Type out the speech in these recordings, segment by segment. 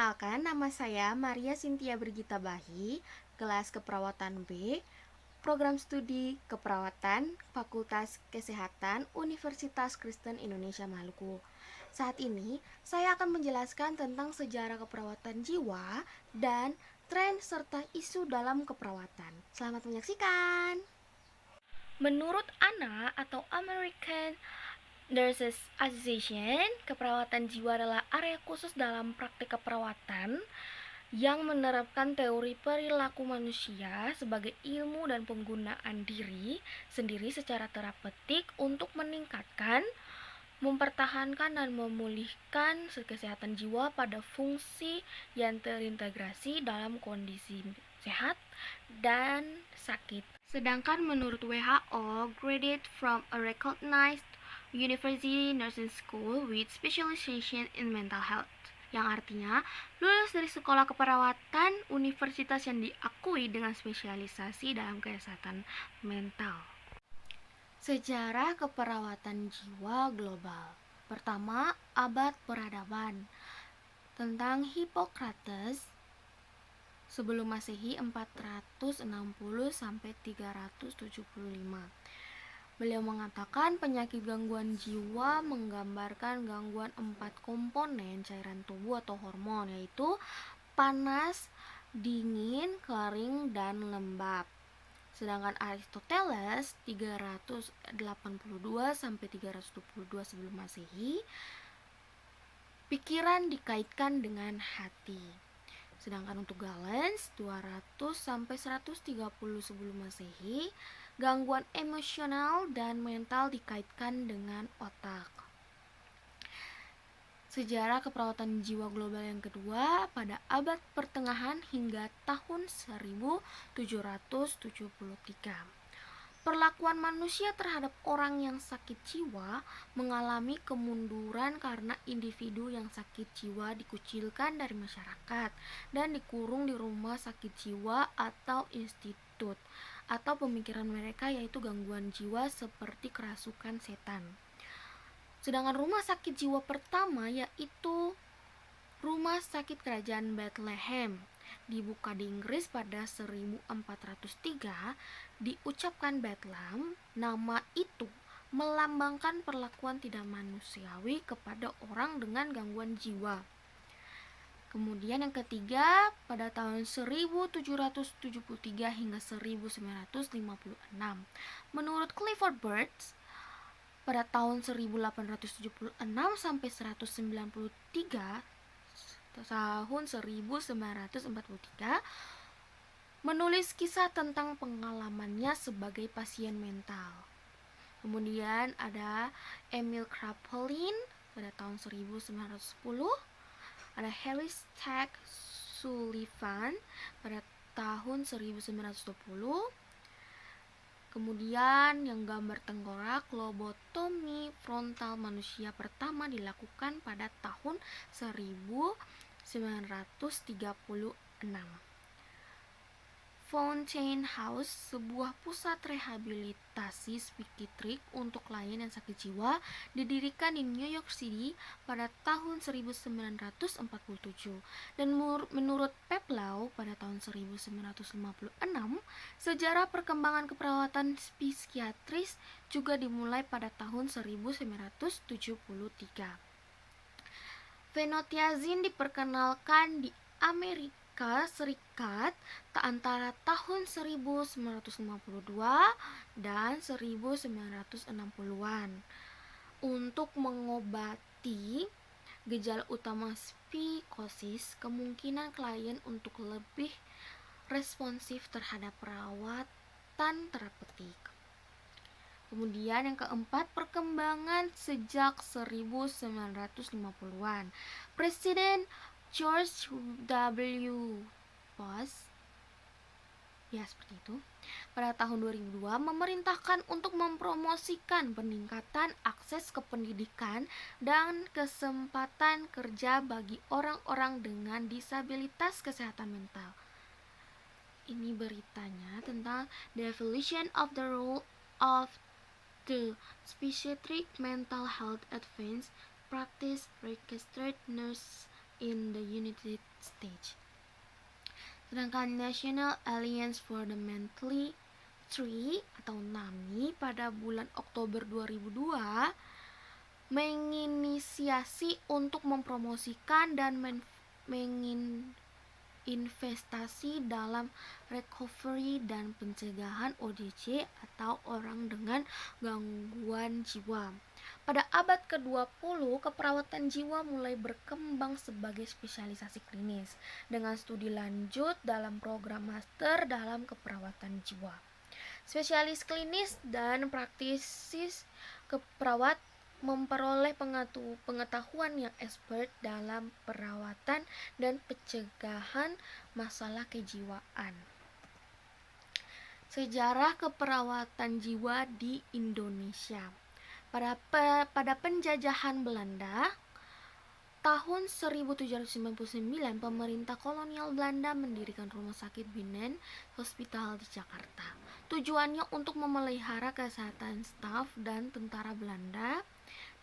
Perkenalkan, nama saya Maria Cynthia Brigita Bahi, kelas keperawatan B, program studi keperawatan, Fakultas Kesehatan, Universitas Kristen Indonesia Maluku. Saat ini, saya akan menjelaskan tentang sejarah keperawatan jiwa dan tren serta isu dalam keperawatan. Selamat menyaksikan! Menurut ANA atau American Nurses Association, keperawatan jiwa adalah area khusus dalam praktik keperawatan yang menerapkan teori perilaku manusia sebagai ilmu dan penggunaan diri sendiri secara terapeutik untuk meningkatkan, mempertahankan, dan memulihkan kesehatan jiwa pada fungsi yang terintegrasi dalam kondisi sehat dan sakit. Sedangkan menurut WHO, graduate from a recognized University Nursing School with specialization in mental health, yang artinya lulus dari sekolah keperawatan universitas yang diakui dengan spesialisasi dalam kesehatan mental. Sejarah keperawatan jiwa global. Pertama, abad peradaban. Tentang Hippocrates sebelum Masehi 460 sampai 375. Beliau mengatakan penyakit gangguan jiwa menggambarkan gangguan 4 komponen cairan tubuh atau hormon, yaitu panas, dingin, kering, dan lembab. Sedangkan Aristoteles 382 sampai 322 sebelum Masehi, pikiran dikaitkan dengan hati. Sedangkan untuk Galens 200 sampai 130 sebelum Masehi, gangguan emosional dan mental dikaitkan dengan otak. Sejarah keperawatan jiwa global yang kedua pada abad pertengahan hingga tahun 1773. Perlakuan manusia terhadap orang yang sakit jiwa mengalami kemunduran karena individu yang sakit jiwa dikucilkan dari masyarakat dan dikurung di rumah sakit jiwa atau institut, atau pemikiran mereka yaitu gangguan jiwa seperti kerasukan setan. Sedangkan rumah sakit jiwa pertama yaitu Rumah Sakit Kerajaan Bethlehem dibuka di Inggris pada 1403. Diucapkan Bethlehem, nama itu melambangkan perlakuan tidak manusiawi kepada orang dengan gangguan jiwa. Kemudian yang ketiga, pada tahun 1773 hingga 1956. Menurut Clifford Birds, pada tahun 1876 sampai 193, tahun 1943, menulis kisah tentang pengalamannya sebagai pasien mental. Kemudian ada Emil Kraepelin pada tahun 1910, ada Harry Stack Sullivan pada tahun 1920. Kemudian yang gambar tengkorak, lobotomi frontal manusia pertama dilakukan pada tahun 1936. Fountain House, sebuah pusat rehabilitasi psikiatrik untuk klien yang sakit jiwa, didirikan di New York City pada tahun 1947. Dan menurut Peplau pada tahun 1956, sejarah perkembangan keperawatan psikiatris juga dimulai pada tahun 1973. Fenotiazin diperkenalkan di Amerika Serikat antara tahun 1952 dan 1960-an untuk mengobati gejala utama psikosis, kemungkinan klien untuk lebih responsif terhadap perawatan terapeutik. Kemudian yang keempat, perkembangan sejak 1950-an. Presiden George W. Bush, ya seperti itu, pada tahun 2002 memerintahkan untuk mempromosikan peningkatan akses ke pendidikan dan kesempatan kerja bagi orang-orang dengan disabilitas kesehatan mental. Ini beritanya tentang the evolution of the role of the Psychiatric Mental Health Advanced Practice Registered Nurse in the United States. Sedangkan National Alliance for the Mentally Tree atau NAMI pada bulan Oktober 2002 menginisiasi untuk mempromosikan dan menginvestasi dalam recovery dan pencegahan ODJ atau orang dengan gangguan jiwa. Pada abad ke-20, keperawatan jiwa mulai berkembang sebagai spesialisasi klinis dengan studi lanjut dalam program master dalam keperawatan jiwa. Spesialis klinis dan praktisi keperawat memperoleh pengetahuan yang expert dalam perawatan dan pencegahan masalah kejiwaan. Sejarah keperawatan jiwa di Indonesia. Pada penjajahan Belanda tahun 1799, pemerintah kolonial Belanda mendirikan Rumah Sakit Binnen Hospital di Jakarta. Tujuannya untuk memelihara kesehatan staf dan tentara Belanda.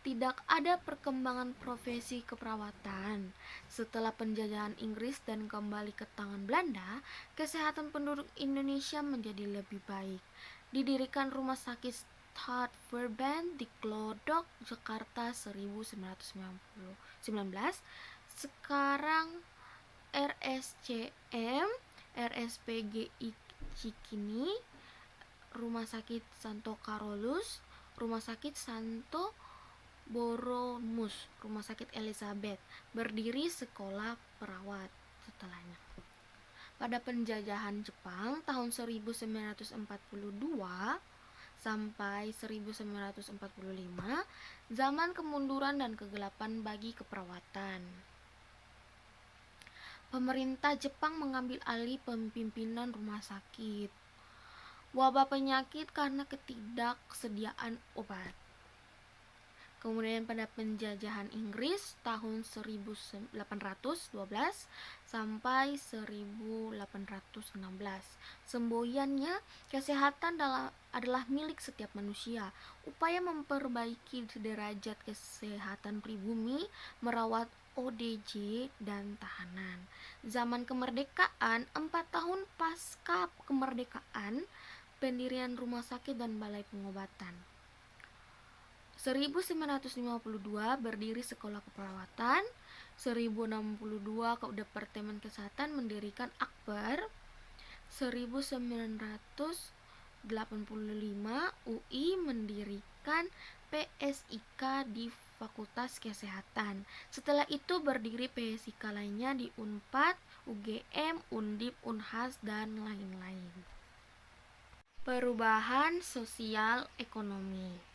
Tidak ada perkembangan profesi keperawatan. Setelah penjajahan Inggris dan kembali ke tangan Belanda, kesehatan penduduk Indonesia menjadi lebih baik. Didirikan Rumah Sakit Stad Verband di Glodok, Jakarta 1919. Sekarang RSCM, RSPGI Cikini, Rumah Sakit Santo Carolus, Rumah Sakit Santo Boromus, Rumah Sakit Elizabeth, berdiri sekolah perawat setelahnya. Pada penjajahan Jepang tahun 1942 sampai 1945, zaman kemunduran dan kegelapan bagi keperawatan. Pemerintah Jepang mengambil alih pemimpinan rumah sakit. Wabah penyakit karena ketidaksediaan obat. Kemudian pada penjajahan Inggris tahun 1812 sampai 1816, semboyannya kesehatan adalah milik setiap manusia. Upaya memperbaiki derajat kesehatan pribumi, merawat ODJ dan tahanan. Zaman kemerdekaan, 4 tahun pasca kemerdekaan, pendirian rumah sakit dan balai pengobatan. 1952 berdiri sekolah keperawatan. 1062 Departemen Kesehatan mendirikan Akbar. 1985 UI mendirikan PSIK di Fakultas Kesehatan. Setelah itu berdiri PSIK lainnya di Unpad, UGM, Undip, Unhas, dan lain-lain. Perubahan sosial ekonomi.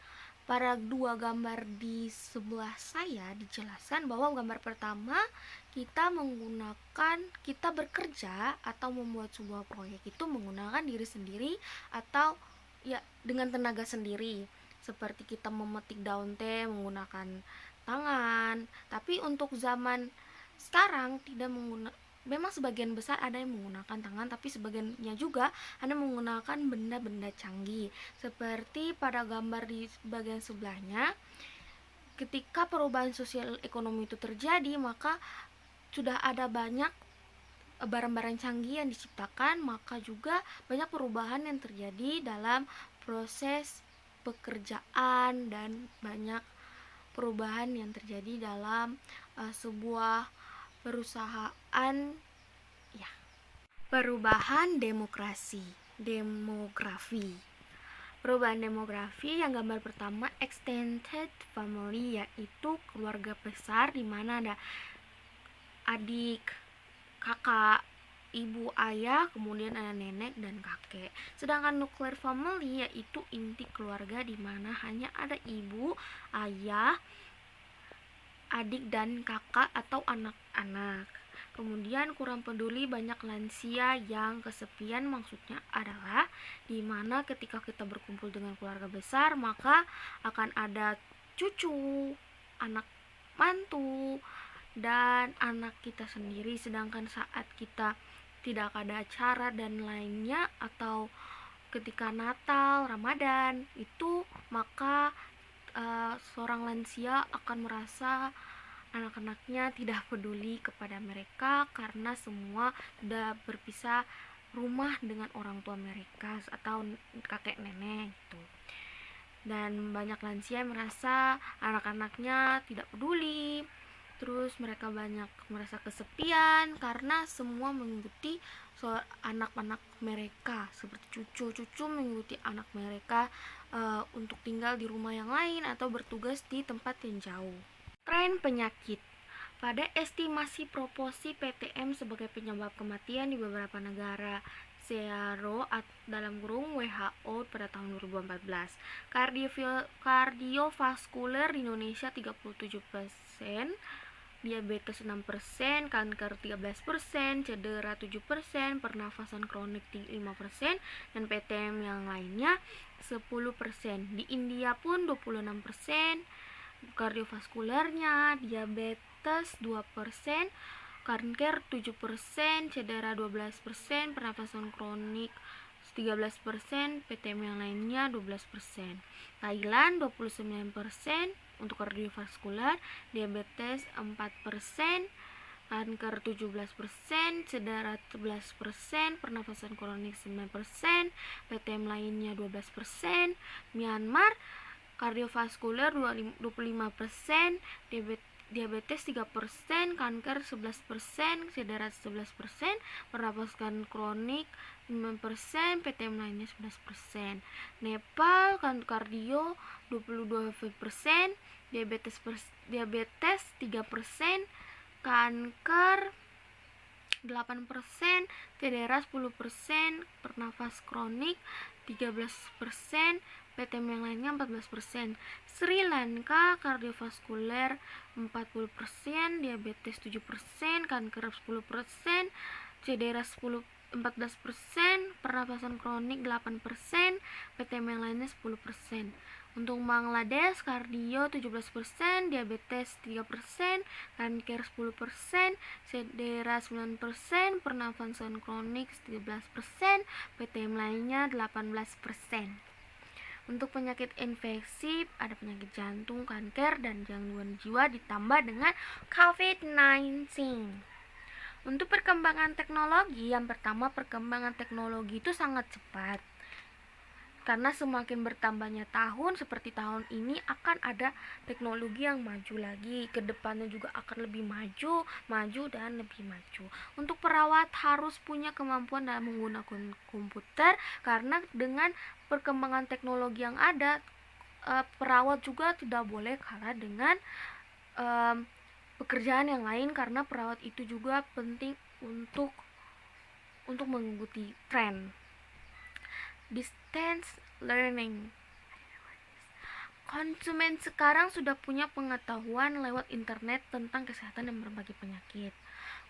Pada dua gambar di sebelah saya dijelaskan bahwa gambar pertama kita bekerja atau membuat sebuah proyek itu menggunakan diri sendiri atau ya dengan tenaga sendiri. Seperti kita memetik daun teh menggunakan tangan. Tapi untuk zaman sekarang tidak menggunakan. Memang sebagian besar ada yang menggunakan tangan, tapi sebagiannya juga ada menggunakan benda-benda canggih. Seperti pada gambar di bagian sebelahnya, ketika perubahan sosial ekonomi itu terjadi, maka sudah ada banyak barang-barang canggih yang diciptakan, maka juga banyak perubahan yang terjadi dalam proses pekerjaan dan banyak perubahan yang terjadi dalam sebuah perusahaan ya. Perubahan demografi. Perubahan demografi yang gambar pertama extended family, yaitu keluarga besar di mana ada adik, kakak, ibu, ayah, kemudian ada nenek dan kakek. Sedangkan nuclear family yaitu inti keluarga di mana hanya ada ibu, ayah, adik dan kakak atau anak-anak. Kemudian kurang peduli banyak lansia yang kesepian, maksudnya adalah di mana ketika kita berkumpul dengan keluarga besar maka akan ada cucu, anak mantu dan anak kita sendiri. Sedangkan saat kita tidak ada acara dan lainnya atau ketika Natal, Ramadan itu maka seorang lansia akan merasa anak-anaknya tidak peduli kepada mereka karena semua sudah berpisah rumah dengan orang tua mereka atau kakek nenek gitu. Dan banyak lansia yang merasa anak-anaknya tidak peduli. Terus mereka banyak merasa kesepian karena semua mengikuti anak-anak mereka, seperti cucu-cucu mengikuti anak mereka untuk tinggal di rumah yang lain atau bertugas di tempat yang jauh. Tren penyakit. Pada estimasi proporsi PTM sebagai penyebab kematian di beberapa negara, CRO dalam kurung WHO pada tahun 2014. Kardiovaskuler di Indonesia 37%, diabetes 6%, kanker 13%, cedera 7%, pernafasan kronik 5%, dan PTM yang lainnya 10%. Di India pun 26%, kardiovaskulernya, diabetes 2%, kanker 7%, cedera 12%, pernafasan kronik 13%, PTM yang lainnya 12%. Thailand 29% untuk kardiovaskuler, diabetes 4%, kanker 17%, cedera 11%, pernafasan kronik 9%, PTM lainnya 12%. Myanmar kardiovaskuler 25%, diabetes 3%, kanker 11%, cedera 11%, pernapasan kronik 9%, PTM lainnya 11%. Nepal kardio 22%, diabetes 3%, kanker 8%, cedera 10%, pernafas kronik 13%, PTM yang lainnya 14%. Sri Lanka kardiovaskuler 40%, diabetes 7%, kanker 10%, cedera 14%, pernapasan kronik 8%, PTM yang lainnya 10%. Untuk Bangladesh kardio 17%, diabetes 3%, kanker 10%, cedera 9%, pernafasan kronik 13%, PTM lainnya 18%. Untuk penyakit infeksi ada penyakit jantung, kanker, dan gangguan jiwa ditambah dengan COVID-19. Untuk perkembangan teknologi, yang pertama perkembangan teknologi itu sangat cepat. Karena semakin bertambahnya tahun seperti tahun ini akan ada teknologi yang maju lagi, kedepannya juga akan lebih maju dan lebih maju. Untuk perawat harus punya kemampuan dalam menggunakan komputer karena dengan perkembangan teknologi yang ada, perawat juga tidak boleh kalah dengan pekerjaan yang lain karena perawat itu juga penting untuk mengikuti tren. Distance learning. Konsumen sekarang sudah punya pengetahuan lewat internet tentang kesehatan dan berbagai penyakit.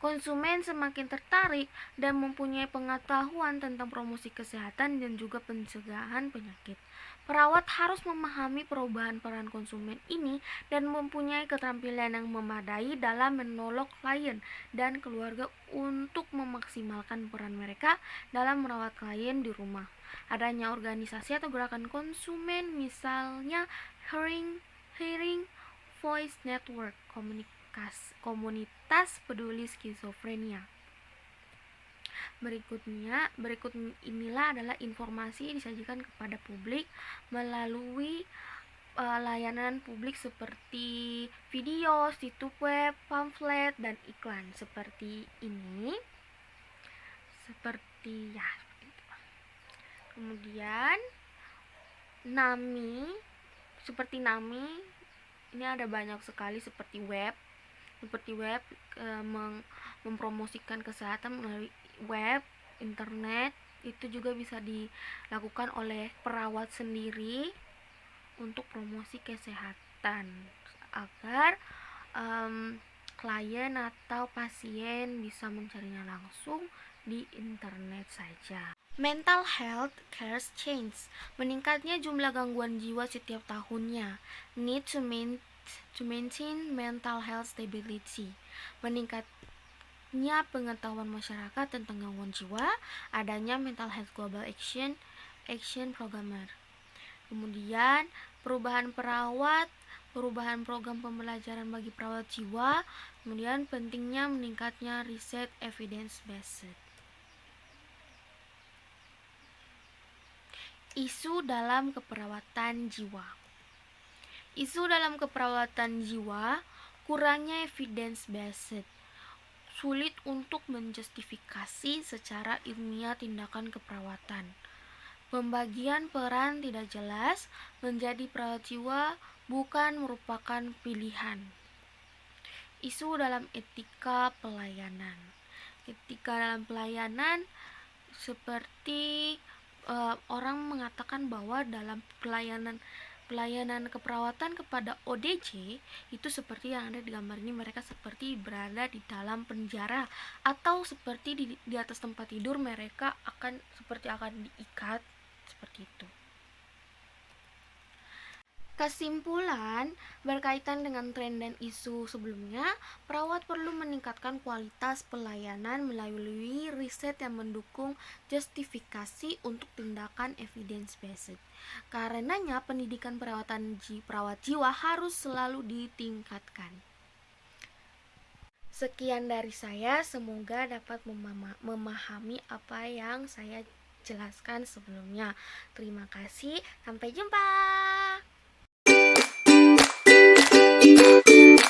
Konsumen semakin tertarik dan mempunyai pengetahuan tentang promosi kesehatan dan juga pencegahan penyakit. Perawat harus memahami perubahan peran konsumen ini dan mempunyai keterampilan yang memadai dalam menolong klien dan keluarga untuk memaksimalkan peran mereka dalam merawat klien di rumah. Adanya organisasi atau gerakan konsumen, misalnya Hearing Voice Network, komunitas peduli skizofrenia. Berikut inilah adalah informasi yang disajikan kepada publik melalui layanan publik seperti video, situs web, pamflet, dan iklan seperti ini. Seperti itu. Kemudian NAMI, ini ada banyak sekali seperti web mempromosikan kesehatan melalui web, internet. Itu juga bisa dilakukan oleh perawat sendiri untuk promosi kesehatan agar klien atau pasien bisa mencarinya langsung di internet saja. Mental health care change. Meningkatnya jumlah gangguan jiwa setiap tahunnya. Need to maintain mental health stability. Meningkatnya pengetahuan masyarakat tentang gangguan jiwa. Adanya mental health global action programmer. Kemudian perubahan perawat perubahan program pembelajaran bagi perawat jiwa, kemudian pentingnya meningkatnya riset evidence based. Isu dalam keperawatan jiwa. Isu dalam keperawatan jiwa, kurangnya evidence based. Sulit untuk menjustifikasi secara ilmiah tindakan keperawatan. Pembagian peran tidak jelas, menjadi perawat jiwa bukan merupakan pilihan. Isu dalam etika pelayanan. Etika dalam pelayanan seperti orang mengatakan bahwa dalam pelayanan keperawatan kepada ODJ itu seperti yang ada di gambar ini, mereka seperti berada di dalam penjara atau seperti di atas tempat tidur, mereka akan diikat seperti itu. Kesimpulan, berkaitan dengan tren dan isu sebelumnya, perawat perlu meningkatkan kualitas pelayanan melalui riset yang mendukung justifikasi untuk tindakan evidence based. Karenanya, pendidikan perawat jiwa harus selalu ditingkatkan. Sekian dari saya, semoga dapat memahami apa yang saya jelaskan sebelumnya. Terima kasih, sampai jumpa.